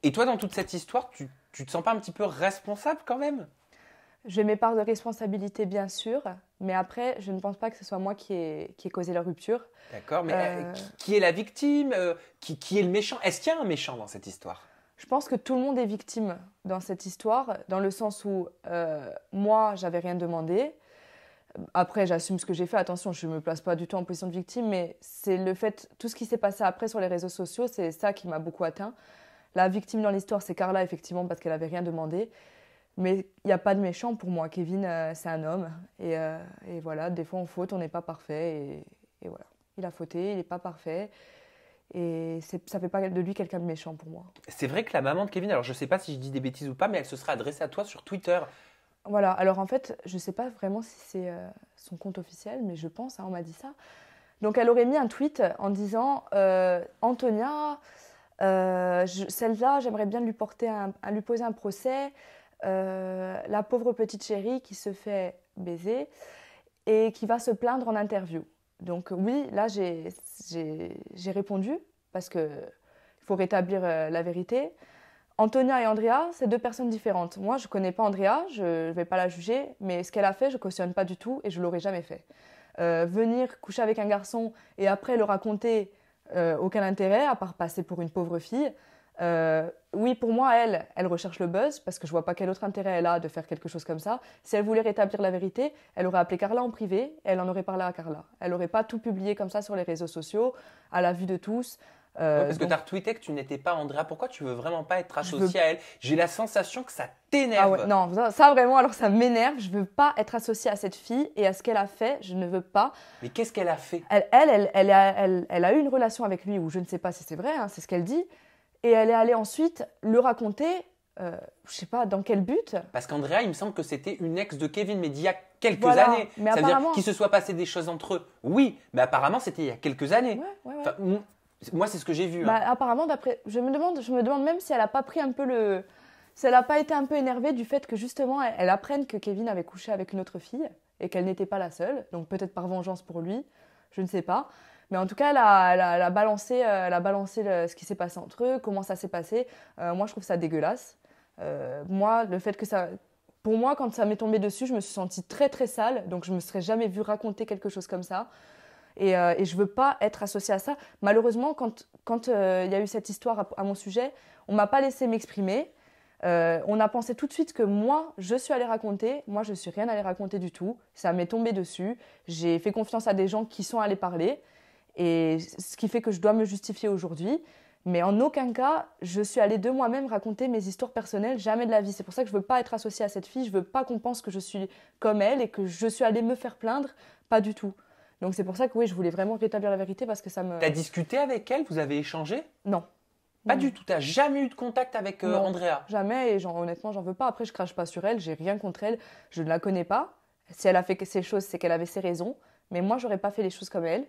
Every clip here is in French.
Et toi, dans toute cette histoire, tu te sens pas un petit peu responsable quand même? J'ai mes parts de responsabilité, bien sûr, mais après, je ne pense pas que ce soit moi qui ai causé la rupture. D'accord, mais Euh, qui est la victime? Qui est le méchant? Est-ce qu'il y a un méchant dans cette histoire? je pense que tout le monde est victime dans cette histoire, dans le sens où moi, j'avais rien demandé. Après, j'assume ce que j'ai fait. Attention, je ne me place pas du tout en position de victime, mais c'est le fait, tout ce qui s'est passé après sur les réseaux sociaux, c'est ça qui m'a beaucoup atteint. La victime dans l'histoire, c'est Carla, effectivement, parce qu'elle n'avait rien demandé. Mais il n'y a pas de méchant pour moi. Kevin, c'est un homme. Et voilà, des fois on faute, on n'est pas parfait. Et voilà. Il a fauté, il n'est pas parfait. Et ça ne fait pas de lui quelqu'un de méchant pour moi. C'est vrai que la maman de Kevin, alors je sais pas si je dis des bêtises ou pas, mais elle se serait adressée à toi sur Twitter. Voilà, alors en fait, je ne sais pas vraiment si c'est son compte officiel, mais je pense, hein, on m'a dit ça. Donc elle aurait mis un tweet en disant Antonia, celle-là, j'aimerais bien lui poser un procès. La pauvre petite chérie qui se fait baiser et qui va se plaindre en interview. Donc oui, là j'ai répondu parce qu'il faut rétablir la vérité. Antonia et Andrea, c'est deux personnes différentes. Moi, je ne connais pas Andrea, je ne vais pas la juger, mais ce qu'elle a fait, je ne cautionne pas du tout et je ne l'aurais jamais fait. Venir coucher avec un garçon et après le raconter, aucun intérêt, à part passer pour une pauvre fille. Oui, pour moi, elle recherche le buzz parce que je vois pas quel autre intérêt elle a de faire quelque chose comme ça. Si elle voulait rétablir la vérité, elle aurait appelé Carla en privé et elle en aurait parlé à Carla. Elle n'aurait pas tout publié comme ça sur les réseaux sociaux, à la vue de tous. Ouais, parce que tu Donc, as retweeté que tu n'étais pas Andrea. Pourquoi tu veux vraiment pas être je veux. associé à elle? J'ai la sensation que ça Ah ouais, t'énerve. non, ça vraiment, alors ça m'énerve. Je veux pas être associée à cette fille et à ce qu'elle a fait. Je ne veux pas. Mais qu'est-ce qu'elle a fait? Elle a eu une relation avec lui, ou je ne sais pas si c'est vrai, hein, c'est ce qu'elle dit. Et elle est allée ensuite le raconter, je sais pas dans quel but. Parce qu'Andrea, il me semble que c'était une ex de Kevin, mais d'il y a quelques Voilà, années. mais Ça veut dire apparemment. qu'il se soit passé des choses entre eux. Oui, mais apparemment, c'était il y a quelques années. Ouais, ouais, ouais. Enfin, moi, c'est ce que j'ai vu, Bah, hein. apparemment, d'après. Je me demande même si elle a pas pris un peu le. Si elle a pas été un peu énervée du fait que justement, elle apprenne que Kevin avait couché avec une autre fille et qu'elle n'était pas la seule. Donc peut-être par vengeance pour lui, je ne sais pas. Mais en tout cas, elle a balancé, ce qui s'est passé entre eux, comment ça s'est passé. Moi, je trouve ça dégueulasse. Moi, le fait que ça. Pour moi, quand ça m'est tombé dessus, je me suis sentie très très sale. Donc je me serais jamais vue raconter quelque chose comme ça. Et je ne veux pas être associée à ça. Malheureusement, quand il y a eu cette histoire à mon sujet, on ne m'a pas laissé m'exprimer. On a pensé tout de suite que moi, je suis allée raconter. Moi, je ne suis rien allée raconter du tout. Ça m'est tombé dessus. J'ai fait confiance à des gens qui sont allés parler. Et ce qui fait que je dois me justifier aujourd'hui. Mais en aucun cas, je suis allée de moi-même raconter mes histoires personnelles, jamais de la vie. C'est pour ça que je ne veux pas être associée à cette fille. Je ne veux pas qu'on pense que je suis comme elle et que je suis allée me faire plaindre. Pas du tout. Donc c'est pour ça que oui, je voulais vraiment rétablir la vérité parce que ça me. T'as discuté avec elle? Vous avez échangé? Non, Pas non, du tout. T'as jamais eu de contact avec non, Andrea? jamais. Et honnêtement, j'en veux pas. Après, je crache pas sur elle, j'ai rien contre elle. Je ne la connais pas. Si elle a fait ces choses, c'est qu'elle avait ses raisons. Mais moi, j'aurais pas fait les choses comme elle.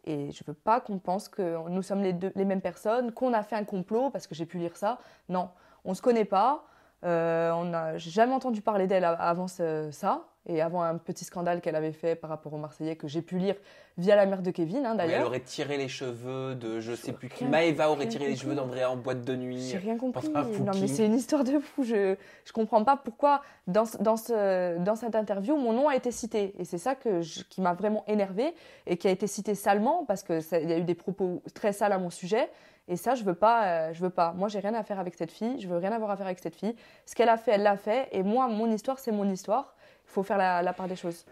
Et je veux pas qu'on pense que nous sommes les mêmes personnes, qu'on a fait un complot parce que j'ai pu lire ça. Non, on se connaît pas. J'ai jamais entendu parler d'elle avant ça et avant un petit scandale qu'elle avait fait par rapport aux Marseillais que j'ai pu lire via la mère de Kevin, hein, Oui, elle d'ailleurs. aurait tiré les cheveux de je sais plus qui. Rien, Maëva aurait rien tiré les cheveux compris. d'Andrea en boîte de nuit J'ai rien compris. pendant un Non, mais booking. c'est une histoire de fou. Je comprends pas pourquoi dans cette interview mon nom a été cité. Et c'est ça qui m'a vraiment énervée et qui a été cité salement parce que il y a eu des propos très sales à mon sujet. Et ça, je veux pas, je veux pas. Moi, j'ai rien à faire avec cette fille. Je veux rien avoir à faire avec cette fille. Ce qu'elle a fait, elle l'a fait. Et moi, mon histoire, c'est mon histoire. Il faut faire la part des choses.